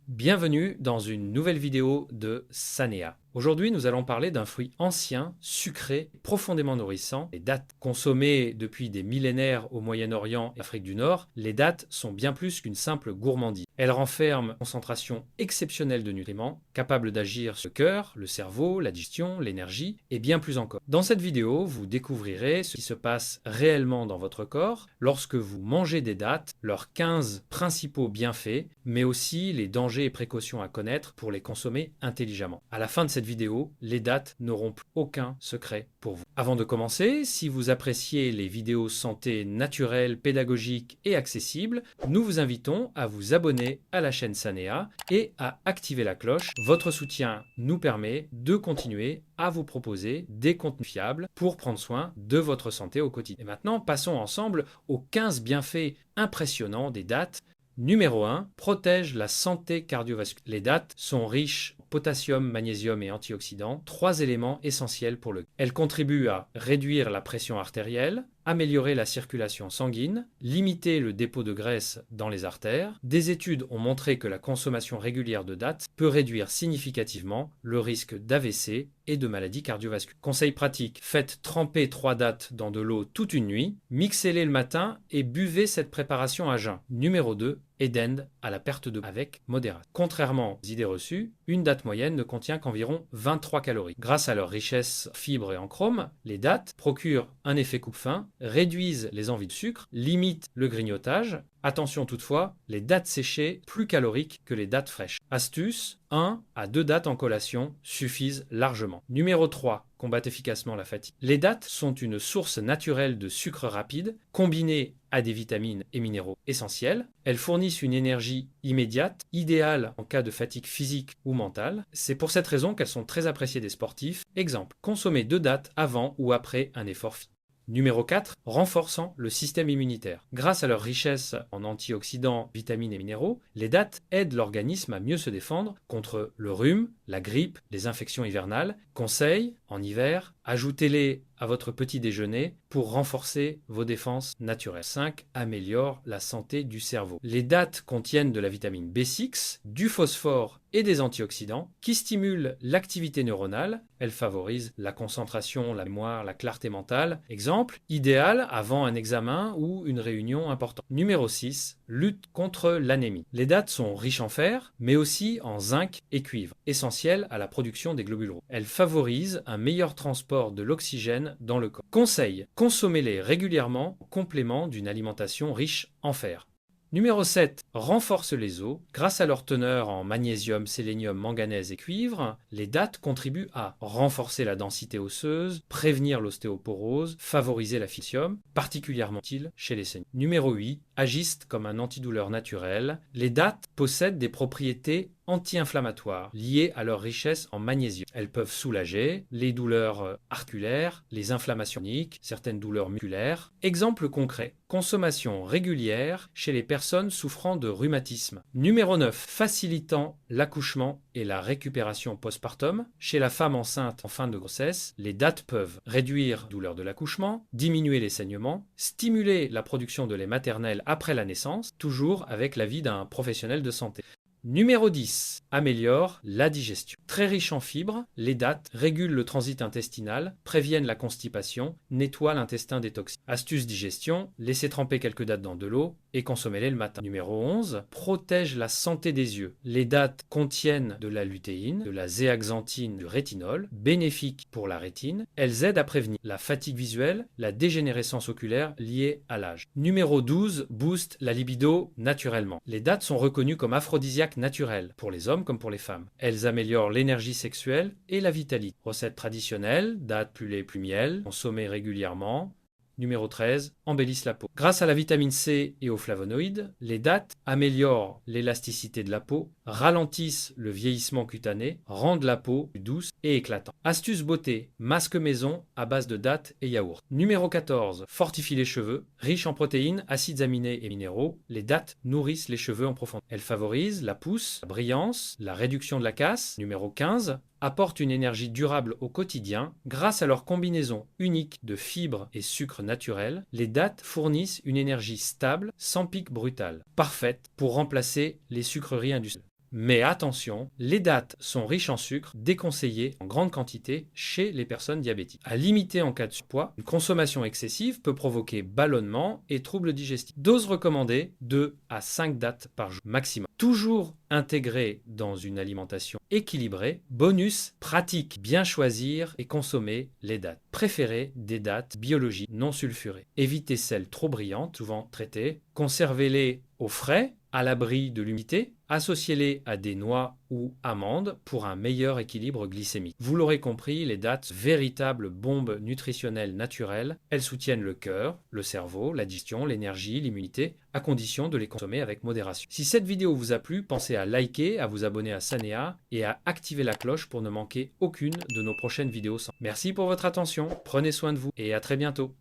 Bienvenue dans une nouvelle vidéo de Sanea. Aujourd'hui, nous allons parler d'un fruit ancien, sucré, profondément nourrissant, les dattes. Consommées depuis des millénaires au Moyen-Orient et Afrique du Nord, les dattes sont bien plus qu'une simple gourmandise. Elles renferment une concentration exceptionnelle de nutriments, capables d'agir sur le cœur, le cerveau, la digestion, l'énergie et bien plus encore. Dans cette vidéo, vous découvrirez ce qui se passe réellement dans votre corps lorsque vous mangez des dattes, leurs 15 principaux bienfaits, mais aussi les dangers et précautions à connaître pour les consommer intelligemment. À la fin de cette vidéo, les dattes n'auront plus aucun secret pour vous. Avant de commencer, si vous appréciez les vidéos santé naturelles, pédagogiques et accessibles, nous vous invitons à vous abonner à la chaîne Sanea et à activer la cloche. Votre soutien nous permet de continuer à vous proposer des contenus fiables pour prendre soin de votre santé au quotidien. Et maintenant, passons ensemble aux 15 bienfaits impressionnants des dattes. Numéro 1, protège la santé cardiovasculaire. Les dattes sont riches en potassium, magnésium et antioxydants, trois éléments essentiels pour le cœur. Elles contribuent à réduire la pression artérielle, améliorer la circulation sanguine, limiter le dépôt de graisse dans les artères. Des études ont montré que la consommation régulière de dattes peut réduire significativement le risque d'AVC et de maladies cardiovasculaires. Conseil pratique, faites tremper 3 dattes dans de l'eau toute une nuit, mixez-les le matin et buvez cette préparation à jeun. Numéro 2, aide à la perte de poids avec modération. Contrairement aux idées reçues, une date moyenne ne contient qu'environ 23 calories. Grâce à leur richesse en fibres et en chrome, les dattes procurent un effet coupe-faim, réduisent les envies de sucre, limitent le grignotage. Attention toutefois, les dattes séchées plus caloriques que les dattes fraîches. Astuce, 1 à 2 dattes en collation suffisent largement. Numéro 3, combattent efficacement la fatigue. Les dattes sont une source naturelle de sucre rapide, combinée à des vitamines et minéraux essentiels. Elles fournissent une énergie immédiate, idéale en cas de fatigue physique ou mentale. C'est pour cette raison qu'elles sont très appréciées des sportifs. Exemple, consommer 2 dattes avant ou après un effort physique. Numéro 4, renforçant le système immunitaire. Grâce à leur richesse en antioxydants, vitamines et minéraux, les dattes aident l'organisme à mieux se défendre contre le rhume, la grippe, les infections hivernales. Conseil, en hiver, ajoutez-les à votre petit déjeuner pour renforcer vos défenses naturelles. 5. Améliore la santé du cerveau. Les dattes contiennent de la vitamine B6, du phosphore et des antioxydants qui stimulent l'activité neuronale. Elles favorisent la concentration, la mémoire, la clarté mentale. Exemple, idéal avant un examen ou une réunion importante. Numéro 6. Lutte contre l'anémie. Les dattes sont riches en fer, mais aussi en zinc et cuivre, essentiels à la production des globules rouges. Elles favorisent un meilleur transport de l'oxygène dans le corps. Conseil, consommez-les régulièrement en complément d'une alimentation riche en fer. Numéro 7. Renforce les os. Grâce à leur teneur en magnésium, sélénium, manganèse et cuivre, les dattes contribuent à renforcer la densité osseuse, prévenir l'ostéoporose, favoriser la calcium, particulièrement utile chez les seniors. Numéro 8. Agissent comme un antidouleur naturel. Les dattes possèdent des propriétés anti-inflammatoires liées à leur richesse en magnésium. Elles peuvent soulager les douleurs articulaires, les inflammations chroniques, certaines douleurs musculaires. Exemple concret, consommation régulière chez les personnes souffrant de rhumatisme. Numéro 9, facilitant l'accouchement et la récupération postpartum. Chez la femme enceinte en fin de grossesse, les dattes peuvent réduire la douleur de l'accouchement, diminuer les saignements, stimuler la production de lait maternel après la naissance, toujours avec l'avis d'un professionnel de santé. Numéro 10. Améliore la digestion. Très riche en fibres, les dattes régulent le transit intestinal, préviennent la constipation, nettoient l'intestin des toxines. Astuce digestion, laissez tremper quelques dattes dans de l'eau et consommez-les le matin. Numéro 11. Protège la santé des yeux. Les dattes contiennent de la lutéine, de la zéaxanthine, du rétinol, bénéfiques pour la rétine. Elles aident à prévenir la fatigue visuelle, la dégénérescence oculaire liée à l'âge. Numéro 12. Booste la libido naturellement. Les dattes sont reconnues comme aphrodisiaques naturelles, pour les hommes comme pour les femmes. Elles améliorent l'énergie sexuelle et la vitalité. Recette traditionnelle, dattes plus lait plus miel, consommées régulièrement. Numéro 13, embellissent la peau. Grâce à la vitamine C et aux flavonoïdes, les dattes améliorent l'élasticité de la peau, ralentissent le vieillissement cutané, rendent la peau plus douce et éclatante. Astuce beauté, masque maison à base de dattes et yaourt. Numéro 14, fortifie les cheveux. Riche en protéines, acides aminés et minéraux, les dattes nourrissent les cheveux en profondeur. Elles favorisent la pousse, la brillance, la réduction de la casse. Numéro 15, apportent une énergie durable au quotidien grâce à leur combinaison unique de fibres et sucres naturels. Les dattes fournissent une énergie stable, sans pic brutal, parfaite pour remplacer les sucreries industrielles. Mais attention, les dattes sont riches en sucre, déconseillées en grande quantité chez les personnes diabétiques. À limiter en cas de surpoids, une consommation excessive peut provoquer ballonnement et troubles digestifs. Dose recommandée, 2 à 5 dattes par jour maximum. Toujours intégré dans une alimentation équilibrée. Bonus pratique, bien choisir et consommer les dattes. Préférez des dattes biologiques non sulfurées. Évitez celles trop brillantes, souvent traitées. Conservez-les au frais, à l'abri de l'humidité. Associez-les à des noix ou amandes pour un meilleur équilibre glycémique. Vous l'aurez compris, les dattes, véritables bombes nutritionnelles naturelles, elles soutiennent le cœur, le cerveau, la digestion, l'énergie, l'immunité, à condition de les consommer avec modération. Si cette vidéo vous a plu, pensez à liker, à vous abonner à Sanea et à activer la cloche pour ne manquer aucune de nos prochaines vidéos. Merci pour votre attention, prenez soin de vous et à très bientôt.